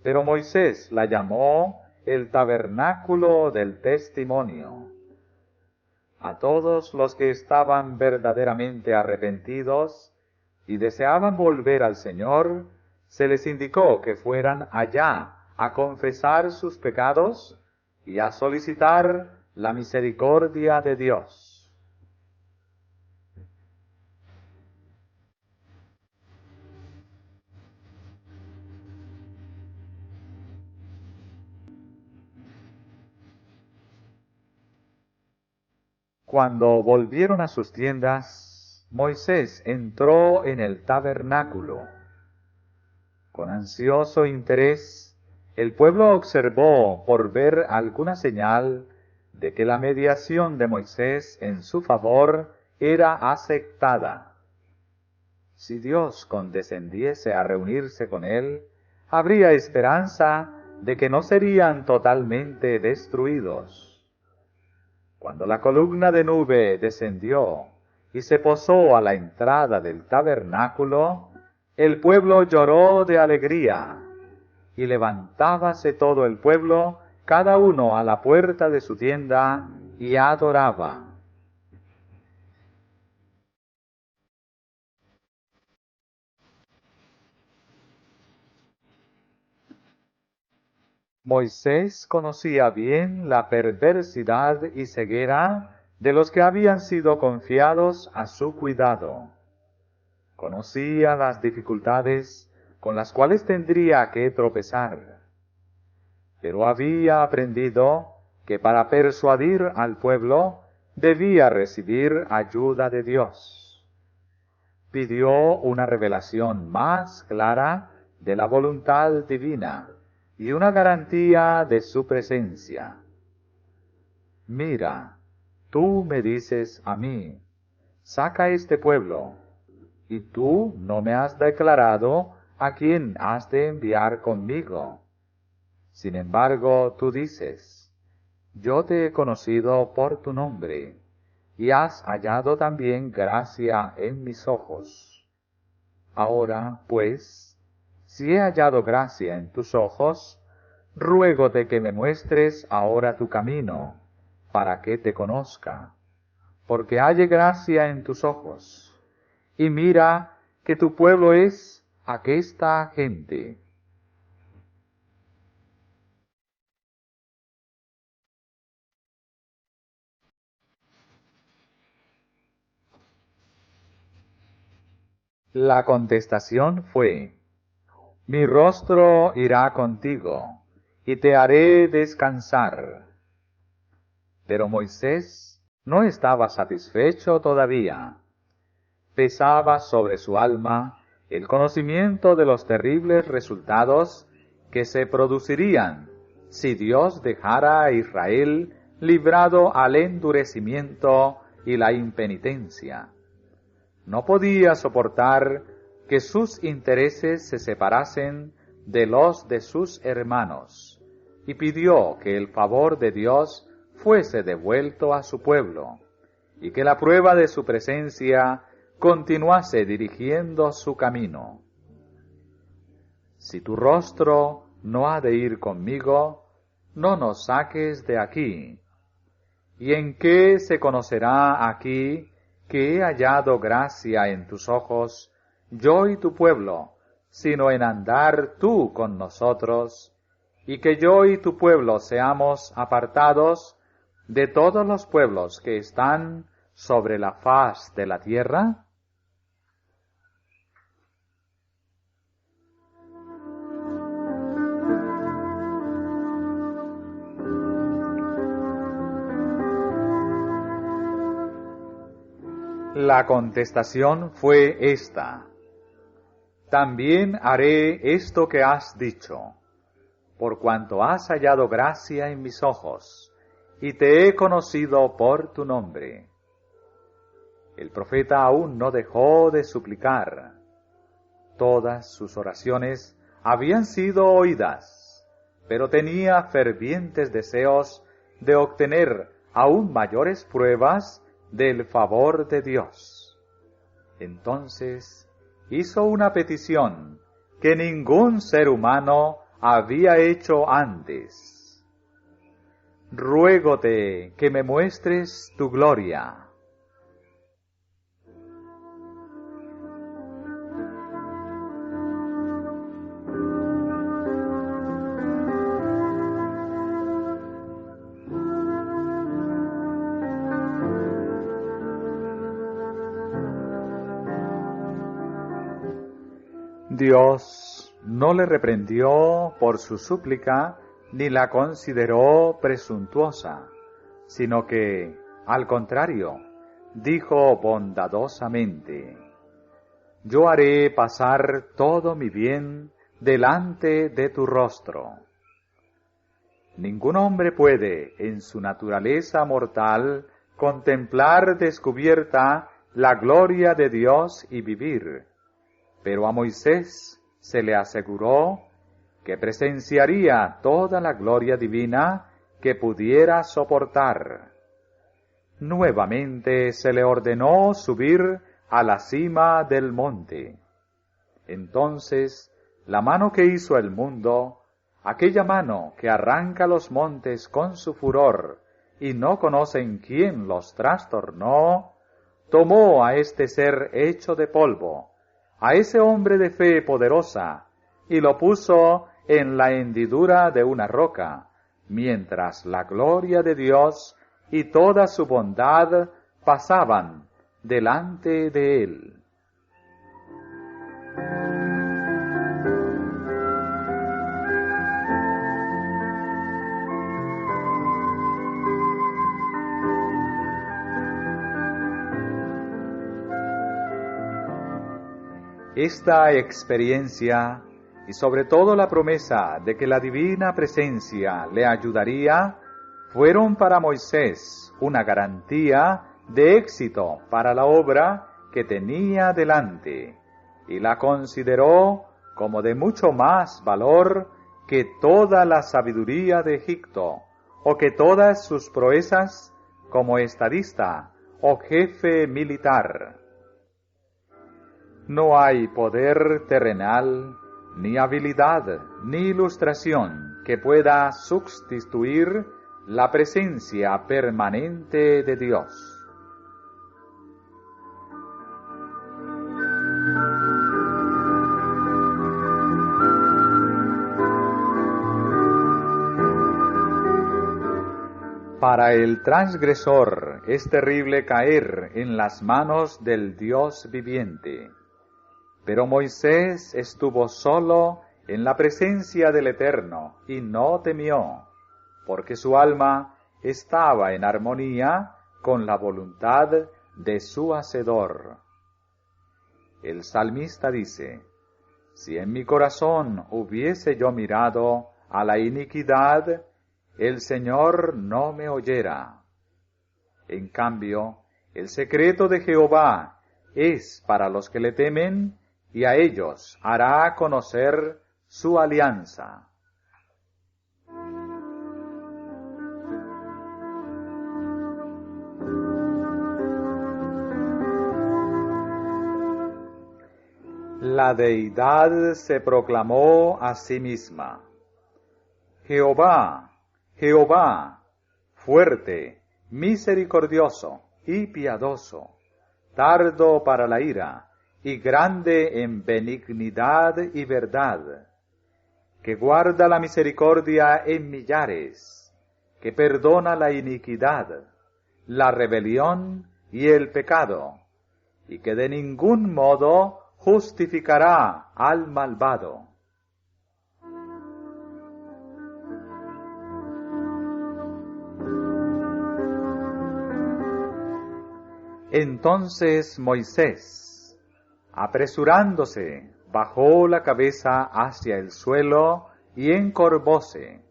pero Moisés la llamó el tabernáculo del testimonio. A todos los que estaban verdaderamente arrepentidos y deseaban volver al Señor, se les indicó que fueran allá a confesar sus pecados y a solicitar la misericordia de Dios. Cuando volvieron a sus tiendas, Moisés entró en el tabernáculo. Con ansioso interés, el pueblo observó por ver alguna señal de que la mediación de Moisés en su favor era aceptada. Si Dios condescendiese a reunirse con él, habría esperanza de que no serían totalmente destruidos. Cuando la columna de nube descendió y se posó a la entrada del tabernáculo, el pueblo lloró de alegría, y levantábase todo el pueblo, cada uno a la puerta de su tienda, y adoraba. Moisés conocía bien la perversidad y ceguera de los que habían sido confiados a su cuidado. Conocía las dificultades con las cuales tendría que tropezar, pero había aprendido que para persuadir al pueblo debía recibir ayuda de Dios. Pidió una revelación más clara de la voluntad divina y una garantía de su presencia. Mira, tú me dices a mí, saca este pueblo, y tú no me has declarado a quién has de enviar conmigo. Sin embargo, tú dices, yo te he conocido por tu nombre, y has hallado también gracia en mis ojos. Ahora, pues, si he hallado gracia en tus ojos, ruégote que me muestres ahora tu camino, para que te conozca, porque halle gracia en tus ojos. Y mira que tu pueblo es aquesta gente. La contestación fue, mi rostro irá contigo, y te haré descansar. Pero Moisés no estaba satisfecho todavía. Pesaba sobre su alma el conocimiento de los terribles resultados que se producirían si Dios dejara a Israel librado al endurecimiento y la impenitencia. No podía soportar que sus intereses se separasen de los de sus hermanos, y pidió que el favor de Dios fuese devuelto a su pueblo, y que la prueba de su presencia continuase dirigiendo su camino. Si tu rostro no ha de ir conmigo, no nos saques de aquí. ¿Y en qué se conocerá aquí que he hallado gracia en tus ojos, yo y tu pueblo, sino en andar tú con nosotros, y que yo y tu pueblo seamos apartados de todos los pueblos que están sobre la faz de la tierra? La contestación fue esta: también haré esto que has dicho, por cuanto has hallado gracia en mis ojos, y te he conocido por tu nombre. El profeta aún no dejó de suplicar. Todas sus oraciones habían sido oídas, pero tenía fervientes deseos de obtener aún mayores pruebas del favor de Dios. Entonces hizo una petición que ningún ser humano había hecho antes. Ruégote que me muestres tu gloria. Dios no le reprendió por su súplica ni la consideró presuntuosa, sino que, al contrario, dijo bondadosamente: yo haré pasar todo mi bien delante de tu rostro. Ningún hombre puede, en su naturaleza mortal, contemplar descubierta la gloria de Dios y vivir, Pero a Moisés se le aseguró que presenciaría toda la gloria divina que pudiera soportar. Nuevamente se le ordenó subir a la cima del monte. Entonces, la mano que hizo el mundo, aquella mano que arranca los montes con su furor y no conocen quién los trastornó, tomó a este ser hecho de polvo, a ese hombre de fe poderosa, y lo puso en la hendidura de una roca, mientras la gloria de Dios y toda su bondad pasaban delante de él. Esta experiencia, y sobre todo la promesa de que la divina presencia le ayudaría, fueron para Moisés una garantía de éxito para la obra que tenía delante, y la consideró como de mucho más valor que toda la sabiduría de Egipto, o que todas sus proezas como estadista o jefe militar. No hay poder terrenal, ni habilidad, ni ilustración que pueda sustituir la presencia permanente de Dios. Para el transgresor es terrible caer en las manos del Dios viviente. Pero Moisés estuvo solo en la presencia del Eterno y no temió, porque su alma estaba en armonía con la voluntad de su Hacedor. El salmista dice: si en mi corazón hubiese yo mirado a la iniquidad, el Señor no me oyera. En cambio, el secreto de Jehová es para los que le temen, y a ellos hará conocer su alianza. La deidad se proclamó a sí misma: Jehová, Jehová, fuerte, misericordioso y piadoso, tardo para la ira, y grande en benignidad y verdad, que guarda la misericordia en millares, que perdona la iniquidad, la rebelión y el pecado, y que de ningún modo justificará al malvado. Entonces Moisés, apresurándose, bajó la cabeza hacia el suelo y encorvóse.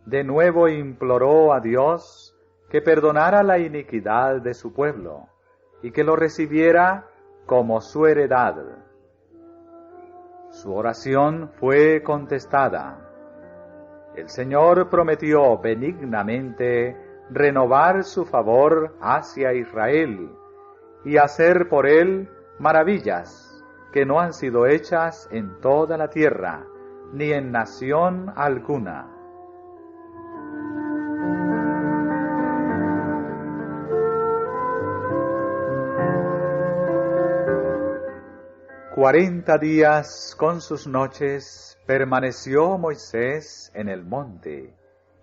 De nuevo imploró a Dios que perdonara la iniquidad de su pueblo y que lo recibiera como su heredad. Su oración fue contestada. El Señor prometió benignamente renovar su favor hacia Israel y hacer por él maravillas que no han sido hechas en toda la tierra, ni en nación alguna. Cuarenta días con sus noches permaneció Moisés en el monte,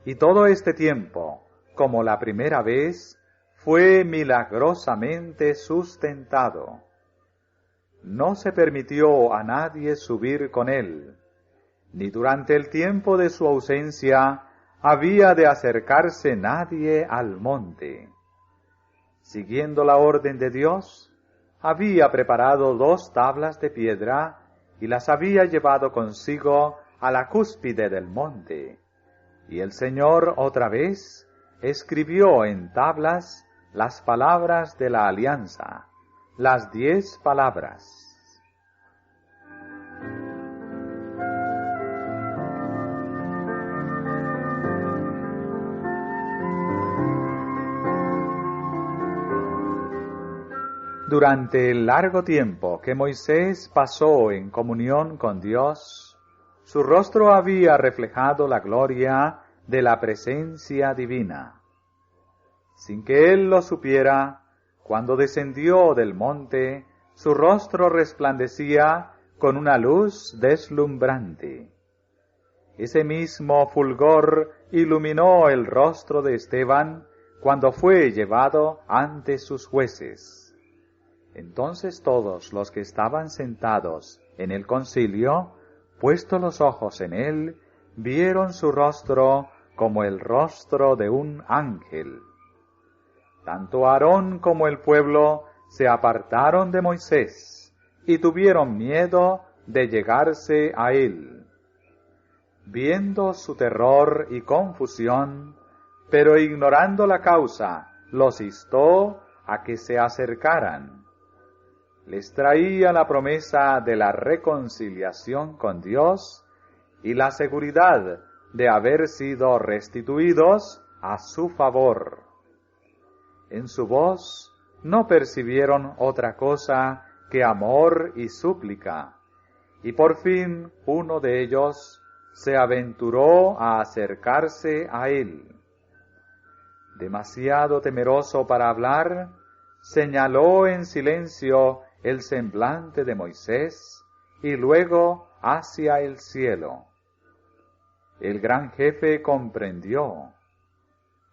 y todo este tiempo, como la primera vez, fue milagrosamente sustentado. No se permitió a nadie subir con él, ni durante el tiempo de su ausencia había de acercarse nadie al monte. Siguiendo la orden de Dios, había preparado 2 tablas de piedra y las había llevado consigo a la cúspide del monte. Y el Señor otra vez escribió en tablas las palabras de la alianza, las 10 palabras. Durante el largo tiempo que Moisés pasó en comunión con Dios, su rostro había reflejado la gloria de la presencia divina. Sin que él lo supiera, cuando descendió del monte, su rostro resplandecía con una luz deslumbrante. Ese mismo fulgor iluminó el rostro de Esteban cuando fue llevado ante sus jueces. Entonces todos los que estaban sentados en el concilio, puestos los ojos en él, vieron su rostro como el rostro de un ángel. Tanto Aarón como el pueblo se apartaron de Moisés y tuvieron miedo de llegarse a él. Viendo su terror y confusión, pero ignorando la causa, los instó a que se acercaran. Les traía la promesa de la reconciliación con Dios y la seguridad de haber sido restituidos a su favor. En su voz no percibieron otra cosa que amor y súplica, y por fin uno de ellos se aventuró a acercarse a él. Demasiado temeroso para hablar, señaló en silencio el semblante de Moisés y luego hacia el cielo. El gran jefe comprendió.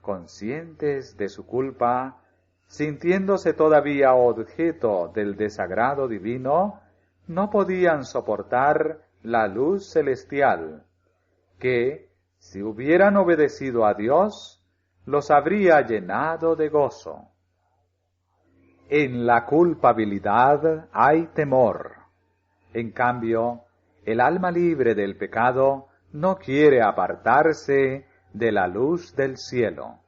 Conscientes de su culpa, sintiéndose todavía objeto del desagrado divino, no podían soportar la luz celestial, que, si hubieran obedecido a Dios, los habría llenado de gozo. En la culpabilidad hay temor. En cambio, el alma libre del pecado no quiere apartarse de la luz del cielo.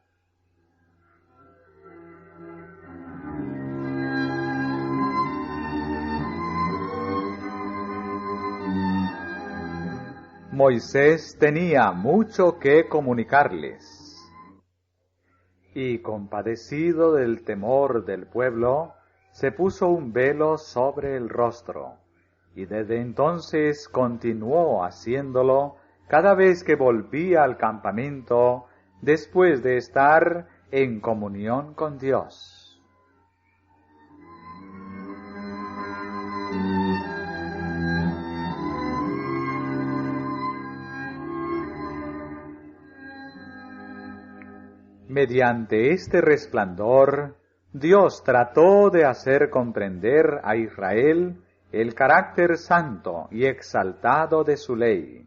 Moisés tenía mucho que comunicarles, y compadecido del temor del pueblo, se puso un velo sobre el rostro, y desde entonces continuó haciéndolo cada vez que volvía al campamento después de estar en comunión con Dios. Mediante este resplandor, Dios trató de hacer comprender a Israel el carácter santo y exaltado de su ley,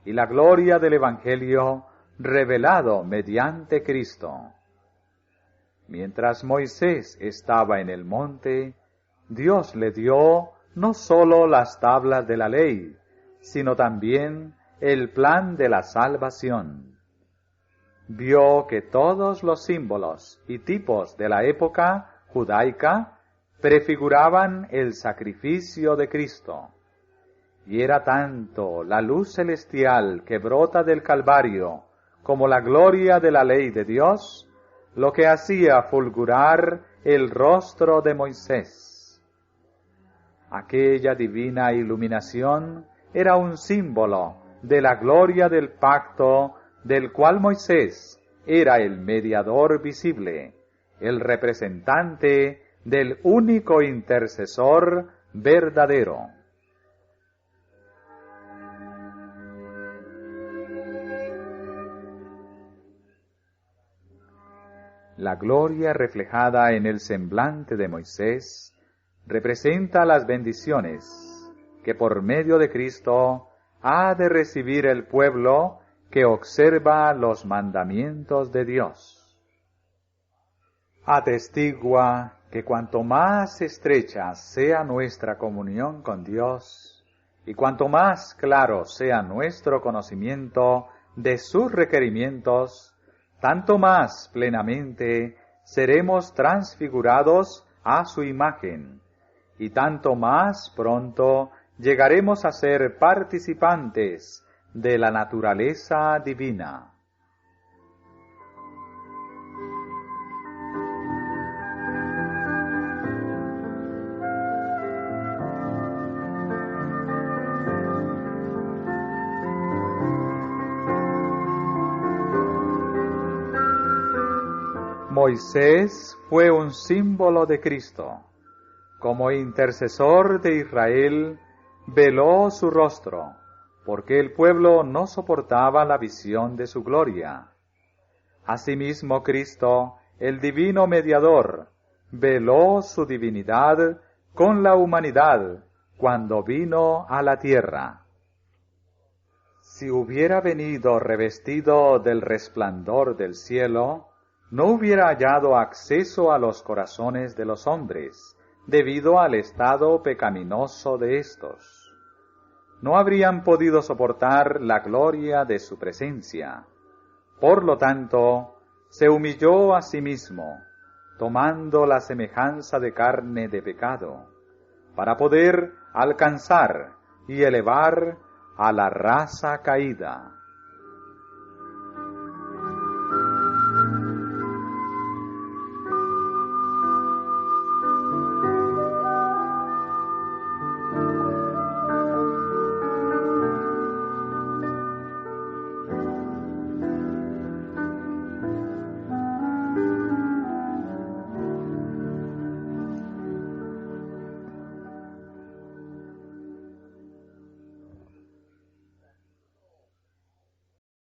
y la gloria del Evangelio revelado mediante Cristo. Mientras Moisés estaba en el monte, Dios le dio no sólo las tablas de la ley, sino también el plan de la salvación. Vio que todos los símbolos y tipos de la época judaica prefiguraban el sacrificio de Cristo, y era tanto la luz celestial que brota del Calvario como la gloria de la ley de Dios lo que hacía fulgurar el rostro de Moisés. Aquella divina iluminación era un símbolo de la gloria del pacto del cual Moisés era el mediador visible, el representante del único intercesor verdadero. La gloria reflejada en el semblante de Moisés representa las bendiciones que por medio de Cristo ha de recibir el pueblo que observa los mandamientos de Dios. Atestigua que cuanto más estrecha sea nuestra comunión con Dios y cuanto más claro sea nuestro conocimiento de sus requerimientos, tanto más plenamente seremos transfigurados a su imagen, y tanto más pronto llegaremos a ser participantes de la naturaleza divina. Moisés fue un símbolo de Cristo. Como intercesor de Israel, veló su rostro, porque el pueblo no soportaba la visión de su gloria. Asimismo, Cristo, el divino mediador, veló su divinidad con la humanidad cuando vino a la tierra. Si hubiera venido revestido del resplandor del cielo, no hubiera hallado acceso a los corazones de los hombres, debido al estado pecaminoso de éstos. No habrían podido soportar la gloria de su presencia. Por lo tanto, se humilló a sí mismo, tomando la semejanza de carne de pecado, para poder alcanzar y elevar a la raza caída.